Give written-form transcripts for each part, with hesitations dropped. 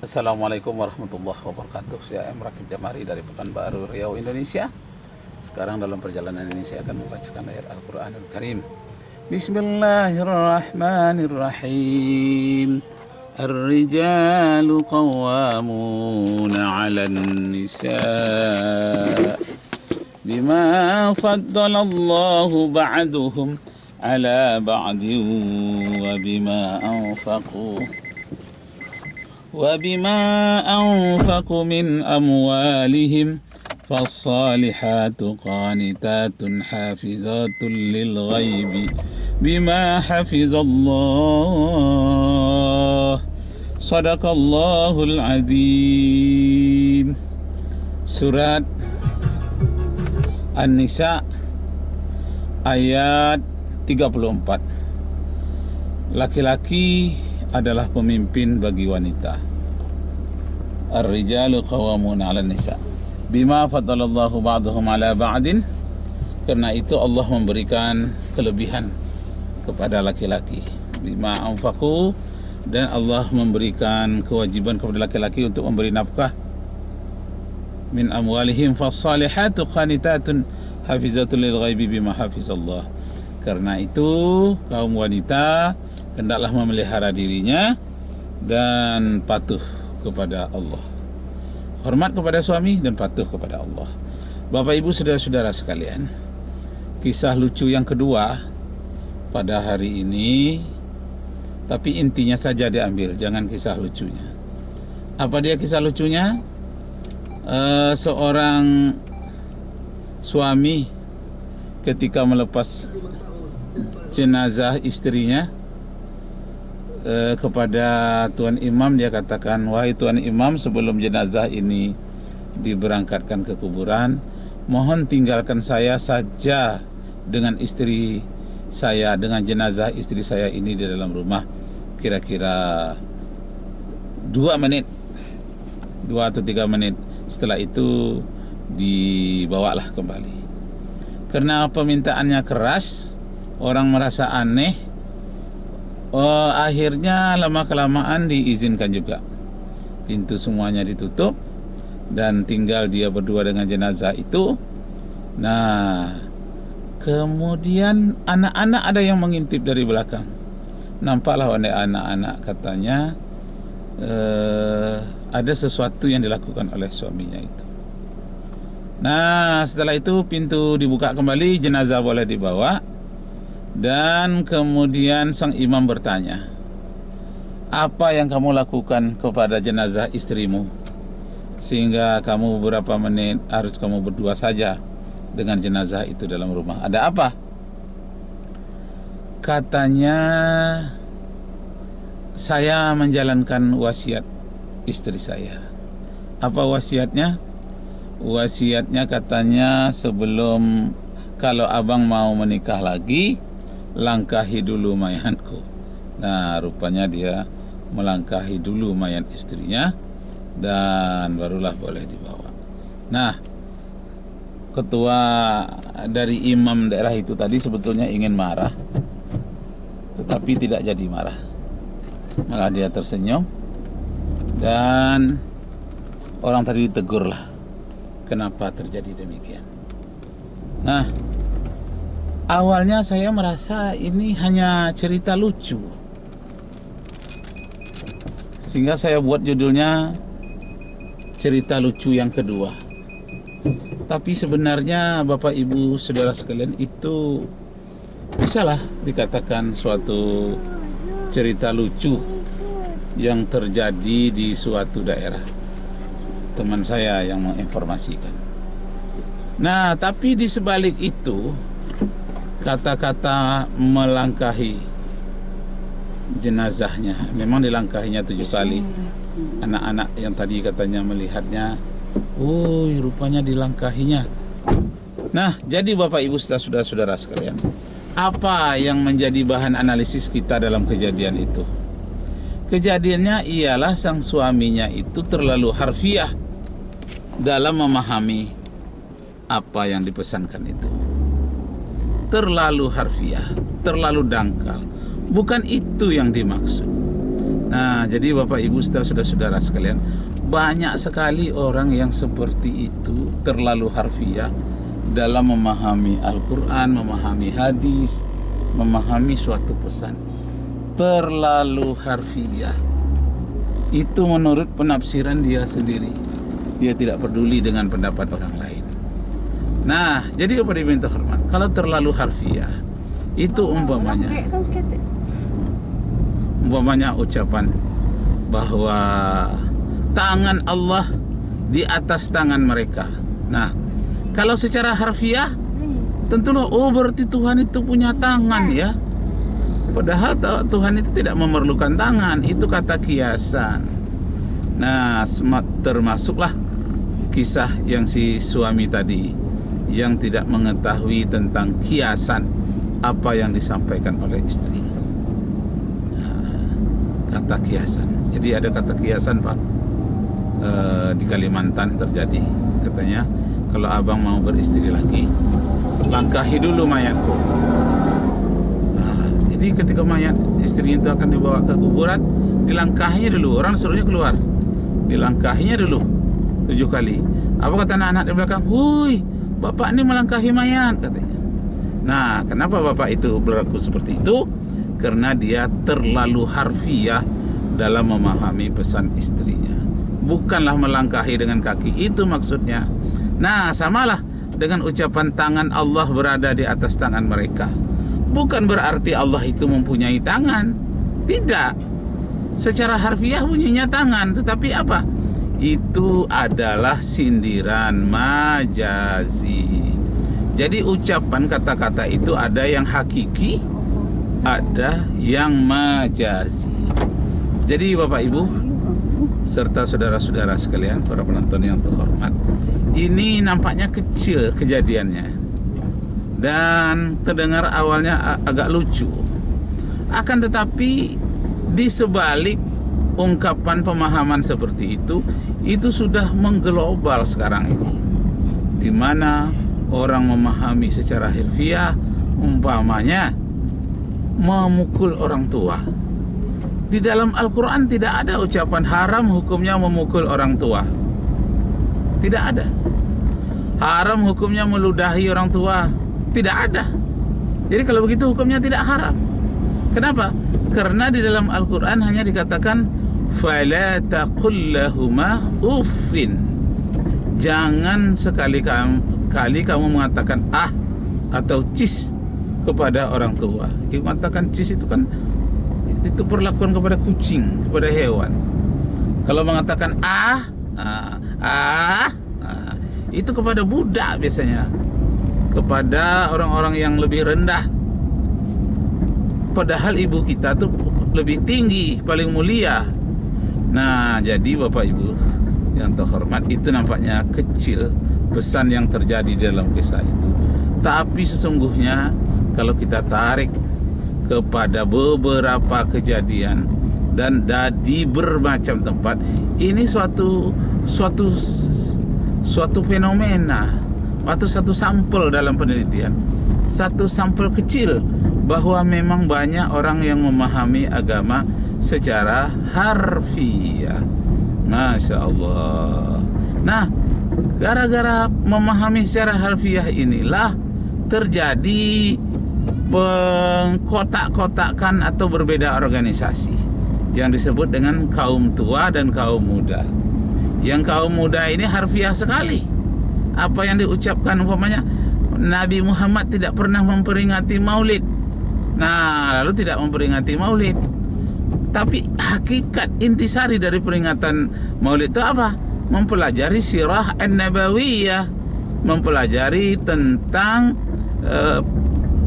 Assalamualaikum warahmatullahi wabarakatuh. Saya Emrah Jamari dari Pekanbaru, Riau, Indonesia. Sekarang dalam perjalanan ini saya akan membacakan ayat Al-Quranul Karim. Bismillahirrahmanirrahim. Ar-rijalu qawwamuna 'alan nisa' bima faddalallahu ba'duhum 'ala ba'din وبما أنفقوا من أموالهم فالصالحات قانتات حافظات للغيب بما حفظ الله صدق الله العظيم. Surat An-Nisa ayat 34. Laki-laki adalah pemimpin bagi wanita. Ar-rijalu qawwamuna 'alan nisa bima faddalallahu ba'dahum 'ala ba'din, karena itu Allah memberikan kelebihan kepada laki-laki. Bima anfaqu, dan Allah memberikan kewajiban kepada laki-laki untuk memberi nafkah. Min amwalihim fas-salihatu qanitatun hafizatul lil ghaibi bima hafizallah. Karena itu kaum wanita hendaklah memelihara dirinya dan patuh kepada Allah. Hormat kepada suami dan patuh kepada Allah. Bapak Ibu saudara-saudara sekalian, kisah lucu yang kedua pada hari ini, tapi intinya saja diambil, jangan kisah lucunya. Apa dia kisah lucunya? Seorang suami ketika melepas jenazah istrinya kepada Tuan Imam, dia katakan, wahai Tuan Imam, sebelum jenazah ini diberangkatkan ke kuburan, mohon tinggalkan saya saja dengan istri saya, dengan jenazah istri saya ini di dalam rumah, kira-kira 2 menit, 2 atau 3 menit. Setelah itu dibawalah kembali. Karena permintaannya keras, orang merasa aneh. Akhirnya lama-kelamaan diizinkan juga. Pintu semuanya ditutup dan tinggal dia berdua dengan jenazah itu. Nah, kemudian anak-anak ada yang mengintip dari belakang. Nampaklah oleh anak-anak, katanya ada sesuatu yang dilakukan oleh suaminya itu. Nah, setelah itu pintu dibuka kembali, jenazah boleh dibawa. Dan kemudian sang imam bertanya, apa yang kamu lakukan kepada jenazah istrimu sehingga kamu beberapa menit harus kamu berdua saja dengan jenazah itu dalam rumah? Ada apa? Katanya, saya menjalankan wasiat istri saya. Apa wasiatnya? Wasiatnya katanya, sebelum, kalau abang mau menikah lagi, langkahi dulu mayatku. Nah, rupanya dia melangkahi dulu mayat istrinya dan barulah boleh dibawa. Nah, ketua dari imam daerah itu tadi sebetulnya ingin marah, tetapi tidak jadi marah. Malah dia tersenyum dan orang tadi ditegurlah kenapa terjadi demikian. Nah, awalnya saya merasa ini hanya cerita lucu, sehingga saya buat judulnya cerita lucu yang kedua. Tapi sebenarnya Bapak Ibu saudara sekalian, itu bisalah dikatakan suatu cerita lucu yang terjadi di suatu daerah. Teman saya yang menginformasikan. Nah, tapi di sebalik itu, kata-kata melangkahi jenazahnya, memang dilangkahinya 7 kali. Anak-anak yang tadi katanya melihatnya, rupanya dilangkahinya. Nah, jadi Bapak Ibu saudara-saudara sekalian, apa yang menjadi bahan analisis kita dalam kejadian itu? Kejadiannya ialah sang suaminya itu terlalu harfiah dalam memahami apa yang dipesankan itu. Terlalu harfiah, terlalu dangkal. Bukan itu yang dimaksud. Nah, jadi Bapak Ibu saudara-saudara sekalian, banyak sekali orang yang seperti itu, terlalu harfiah dalam memahami Al-Quran, memahami hadis, memahami suatu pesan. Terlalu harfiah. Itu menurut penafsiran dia sendiri. Dia tidak peduli dengan pendapat orang lain. Nah, jadi kepada Ibu yang terhormat, kalau terlalu harfiah, itu umpamanya ucapan bahwa tangan Allah di atas tangan mereka. Nah, kalau secara harfiah tentulah berarti Tuhan itu punya tangan ya. Padahal Tuhan itu tidak memerlukan tangan, itu kata kiasan. Nah, termasuklah kisah yang si suami tadi yang tidak mengetahui tentang kiasan apa yang disampaikan oleh istri. Kata kiasan. Jadi ada kata kiasan Pak, di Kalimantan terjadi. Katanya kalau abang mau beristri lagi, langkahi dulu mayatku. Jadi ketika mayat istri itu akan dibawa ke kuburan, dilangkahinya dulu. Orang suruhnya keluar, dilangkahinya dulu 7 kali. Apa kata anak-anak di belakang? Hui, bapak ini melangkahi mayat, katanya. Nah, kenapa bapak itu berlaku seperti itu? Karena dia terlalu harfiah dalam memahami pesan istrinya. Bukanlah melangkahi dengan kaki, itu maksudnya. Nah, samalah dengan ucapan tangan Allah berada di atas tangan mereka. Bukan berarti Allah itu mempunyai tangan. Tidak. Secara harfiah bunyinya tangan, tetapi apa? Itu adalah sindiran majazi. Jadi ucapan kata-kata itu ada yang hakiki, ada yang majazi. Jadi Bapak Ibu serta saudara-saudara sekalian, para penonton yang terhormat, ini nampaknya kecil kejadiannya dan terdengar awalnya agak lucu. Akan tetapi di sebalik ungkapan pemahaman seperti itu sudah mengglobal sekarang ini, di mana orang memahami secara harfiah, umpamanya memukul orang tua. Di dalam Al-Quran tidak ada ucapan haram hukumnya memukul orang tua. Tidak ada. Haram hukumnya meludahi orang tua. Tidak ada. Jadi kalau begitu hukumnya tidak haram. Kenapa? Karena di dalam Al-Quran hanya dikatakan fala taqul lahuma uffin. Jangan sekali-kali kamu mengatakan atau cis kepada orang tua. Mengatakan cis itu kan itu perlakuan kepada kucing, kepada hewan. Kalau mengatakan itu kepada budak biasanya, kepada orang-orang yang lebih rendah. Padahal ibu kita tuh lebih tinggi, paling mulia. Nah, jadi Bapak Ibu yang terhormat, itu nampaknya kecil pesan yang terjadi dalam kisah itu. Tapi sesungguhnya kalau kita tarik kepada beberapa kejadian dan di bermacam tempat, ini suatu fenomena atau satu sampel dalam penelitian, satu sampel kecil bahwa memang banyak orang yang memahami agama secara harfiah. Masya Allah. Nah, gara-gara memahami secara harfiah inilah terjadi pengkotak-kotakan atau berbeda organisasi yang disebut dengan kaum tua dan kaum muda. Yang kaum muda ini harfiah sekali. Apa yang diucapkan, umpamanya Nabi Muhammad tidak pernah memperingati maulid. Nah, lalu tidak memperingati maulid. Tapi hakikat intisari dari peringatan maulid itu apa? Mempelajari sirah an-nabawiyah, mempelajari tentang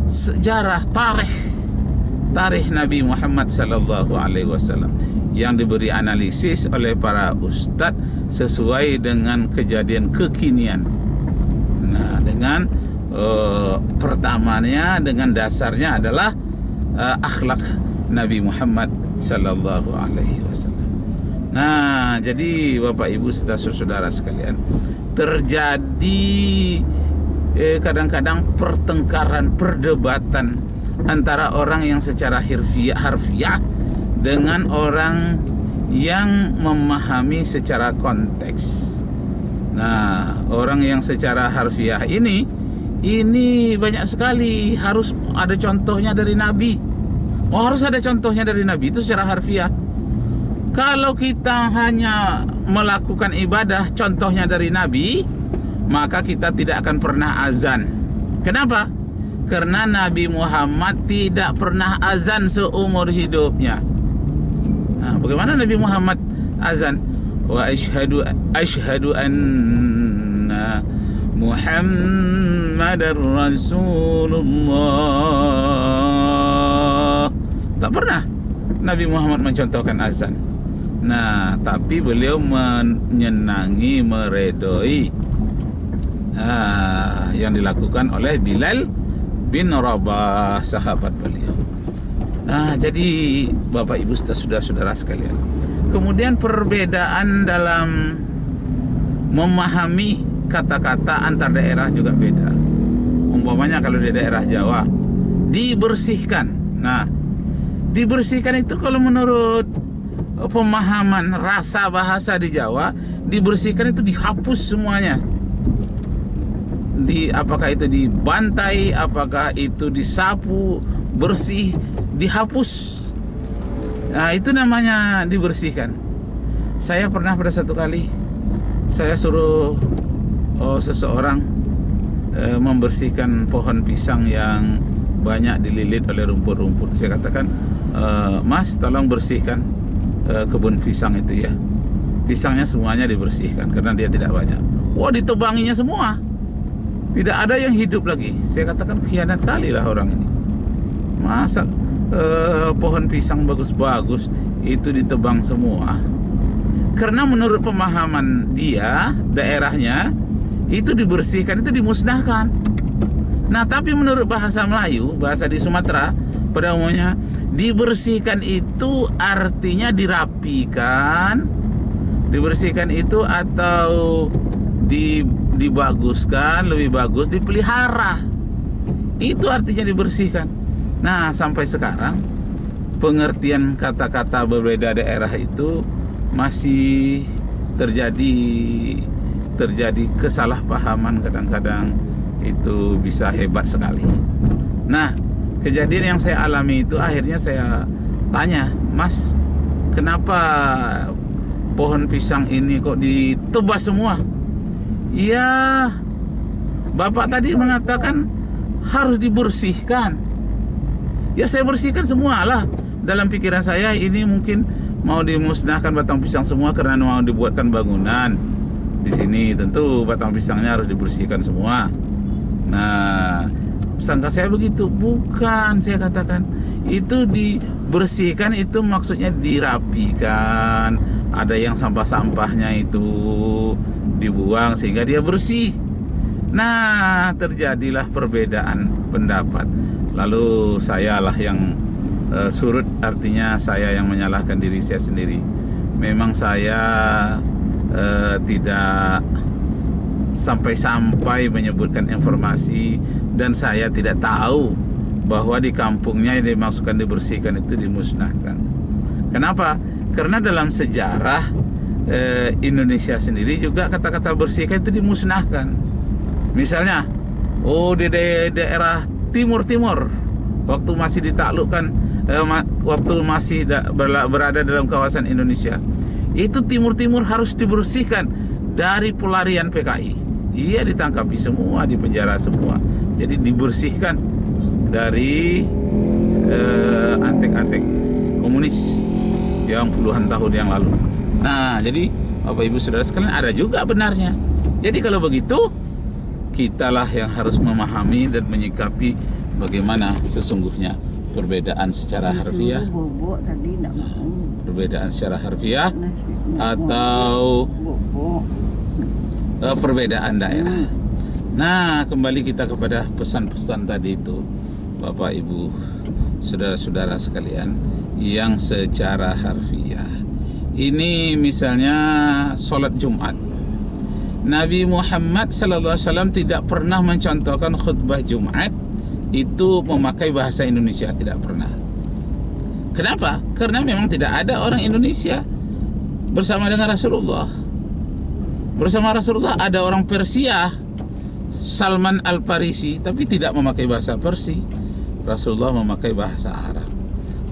sejarah tarikh Nabi Muhammad sallallahu alaihi wasallam yang diberi analisis oleh para ustadz sesuai dengan kejadian kekinian. Nah, dengan pertamanya, dengan dasarnya adalah akhlak Nabi Muhammad sallallahu alaihi wasallam. Nah, jadi Bapak Ibu serta saudara sekalian, terjadi kadang-kadang pertengkaran, perdebatan antara orang yang secara harfiah dengan orang yang memahami secara konteks. Nah, orang yang secara harfiah ini banyak sekali harus ada contohnya dari Nabi. Harus ada contohnya dari Nabi itu secara harfiah. Kalau kita hanya melakukan ibadah contohnya dari Nabi, maka kita tidak akan pernah azan. Kenapa? Karena Nabi Muhammad tidak pernah azan seumur hidupnya. Nah, bagaimana Nabi Muhammad azan? Wa asyhadu anna Muhammadar Rasulullah. Tak pernah Nabi Muhammad mencontohkan azan. Nah, tapi beliau menyenangi, meredoi yang dilakukan oleh Bilal bin Rabah, sahabat beliau. Nah, jadi Bapak Ibu saudara-saudara sekalian, kemudian perbedaan dalam memahami kata-kata antar daerah juga beda. Umpamanya kalau di daerah Jawa dibersihkan. Nah, dibersihkan itu kalau menurut pemahaman rasa bahasa di Jawa, dibersihkan itu dihapus semuanya. Apakah itu dibantai, apakah itu disapu, bersih, dihapus. Nah, itu namanya dibersihkan. Saya pernah pada satu kali saya suruh seseorang membersihkan pohon pisang yang banyak dililit oleh rumput-rumput. Saya katakan, Mas, tolong bersihkan kebun pisang itu ya. Pisangnya semuanya dibersihkan karena dia tidak banyak. Wah, ditebanginya semua. Tidak ada yang hidup lagi. Saya katakan, khianat kali lah orang ini. Masa pohon pisang bagus-bagus itu ditebang semua? Karena menurut pemahaman dia, daerahnya, itu dibersihkan, itu dimusnahkan. Nah, tapi menurut bahasa Melayu, bahasa di Sumatera pada umumnya, dibersihkan itu artinya dirapikan. Dibersihkan itu atau dibaguskan, lebih bagus, dipelihara. Itu artinya dibersihkan. Nah, sampai sekarang pengertian kata-kata berbeda daerah itu masih terjadi kesalahpahaman, kadang-kadang itu bisa hebat sekali. Nah, kejadian yang saya alami itu akhirnya saya tanya, Mas, kenapa pohon pisang ini kok ditebas semua? Ya, Bapak tadi mengatakan harus dibersihkan. Ya, saya bersihkan semua lah. Dalam pikiran saya ini mungkin mau dimusnahkan batang pisang semua karena mau dibuatkan bangunan. Di sini tentu batang pisangnya harus dibersihkan semua. Nah, sangka saya begitu. Bukan, saya katakan itu dibersihkan itu maksudnya dirapikan. Ada yang sampah-sampahnya itu dibuang sehingga dia bersih. Nah, terjadilah perbedaan pendapat. Lalu sayalah yang surut, artinya saya yang menyalahkan diri saya sendiri. Memang saya tidak sampai-sampai menyebutkan informasi, dan saya tidak tahu bahwa di kampungnya yang dimaksudkan dibersihkan itu dimusnahkan. Kenapa? Karena dalam sejarah Indonesia sendiri juga kata-kata bersihkan itu dimusnahkan. Misalnya, di daerah timur-timur, waktu masih ditaklukkan, waktu masih berada dalam kawasan Indonesia, itu timur-timur harus dibersihkan dari pelarian PKI. Iya, ditangkapi semua, dipenjara semua. Jadi dibersihkan dari antek-antek komunis yang puluhan tahun yang lalu. Nah, jadi Bapak Ibu Saudara sekalian, ada juga benarnya. Jadi kalau begitu, kitalah yang harus memahami dan menyikapi bagaimana sesungguhnya perbedaan secara harfiah, perbedaan secara harfiah atau perbedaan daerah. Nah, kembali kita kepada pesan-pesan tadi itu, Bapak Ibu Saudara-saudara sekalian, yang secara harfiah. Ini misalnya sholat Jumat. Nabi Muhammad SAW tidak pernah mencontohkan khutbah Jumat itu memakai bahasa Indonesia, tidak pernah. Kenapa? Karena memang tidak ada orang Indonesia bersama dengan Rasulullah. Bersama Rasulullah ada orang Persia, Salman Al-Farisi, tapi tidak memakai bahasa Persia. Rasulullah memakai bahasa Arab.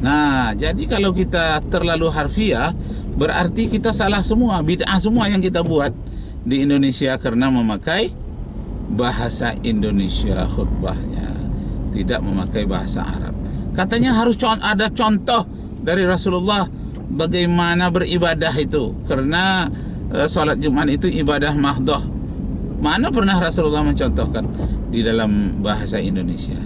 Nah, jadi kalau kita terlalu harfiah, berarti kita salah semua, bid'ah semua yang kita buat di Indonesia karena memakai bahasa Indonesia khutbahnya, tidak memakai bahasa Arab. Katanya harus ada contoh dari Rasulullah bagaimana beribadah itu, karena sholat Jumat itu ibadah mahdoh. Mana pernah Rasulullah mencontohkan di dalam bahasa Indonesia?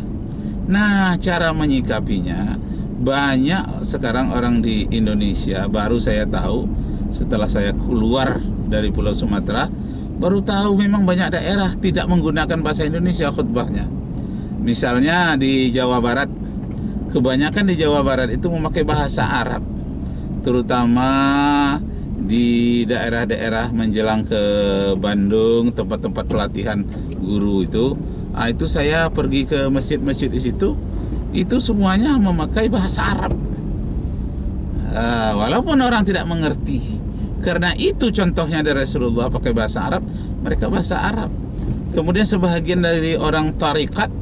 Nah, cara menyikapinya, banyak sekarang orang di Indonesia, baru saya tahu setelah saya keluar dari Pulau Sumatera, baru tahu memang banyak daerah tidak menggunakan bahasa Indonesia khutbahnya. Misalnya di Jawa Barat, kebanyakan di Jawa Barat itu memakai bahasa Arab, terutama di daerah-daerah menjelang ke Bandung, tempat-tempat pelatihan guru itu. Nah, itu saya pergi ke masjid-masjid di situ, itu semuanya memakai bahasa Arab. Walaupun orang tidak mengerti, karena itu contohnya dari Rasulullah pakai bahasa Arab, mereka bahasa Arab. Kemudian sebahagian dari orang tarikat,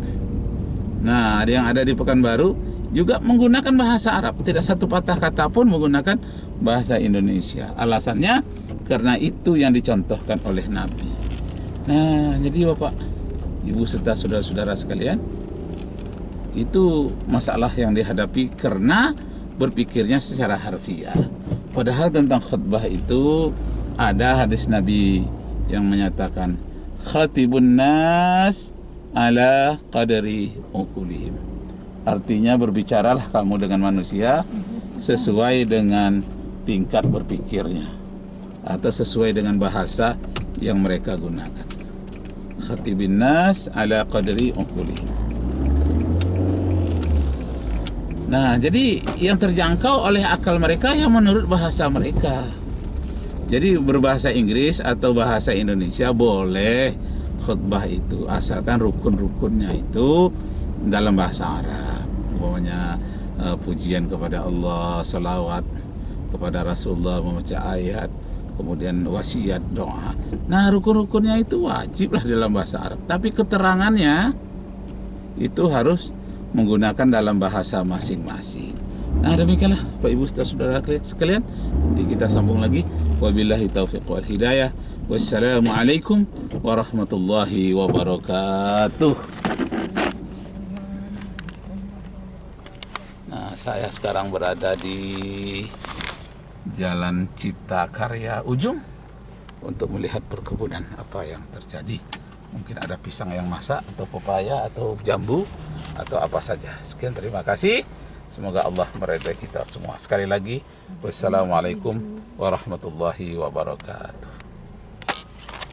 nah yang ada di Pekanbaru, juga menggunakan bahasa Arab, tidak satu patah kata pun menggunakan bahasa Indonesia. Alasannya karena itu yang dicontohkan oleh Nabi. Nah, jadi Bapak, Ibu serta saudara-saudara sekalian, itu masalah yang dihadapi karena berpikirnya secara harfiah. Padahal tentang khutbah itu ada hadis Nabi yang menyatakan khatibun nas ala qadari uqulihim. Artinya berbicaralah kamu dengan manusia sesuai dengan tingkat berpikirnya atau sesuai dengan bahasa yang mereka gunakan. Khatibin nas ala qadri uqulihim. Nah, jadi yang terjangkau oleh akal mereka yang menurut bahasa mereka. Jadi berbahasa Inggris atau bahasa Indonesia boleh khutbah itu, asalkan rukun-rukunnya itu dalam bahasa Arab, umpamanya pujian kepada Allah, salawat kepada Rasulullah, membaca ayat, kemudian wasiat, doa. Nah, rukun-rukunnya itu wajiblah dalam bahasa Arab, tapi keterangannya itu harus menggunakan dalam bahasa masing-masing. Nah, demikianlah Pak Ibu saudara sekalian, nanti kita sambung lagi. Wabillahi taufiq wal hidayah. Wassalamualaikum warahmatullahi wabarakatuh. Saya sekarang berada di Jalan Cipta Karya Ujung untuk melihat perkebunan apa yang terjadi. Mungkin ada pisang yang masak atau pepaya atau jambu atau apa saja. Sekian, terima kasih. Semoga Allah meridai kita semua. Sekali lagi, wassalamualaikum warahmatullahi wabarakatuh.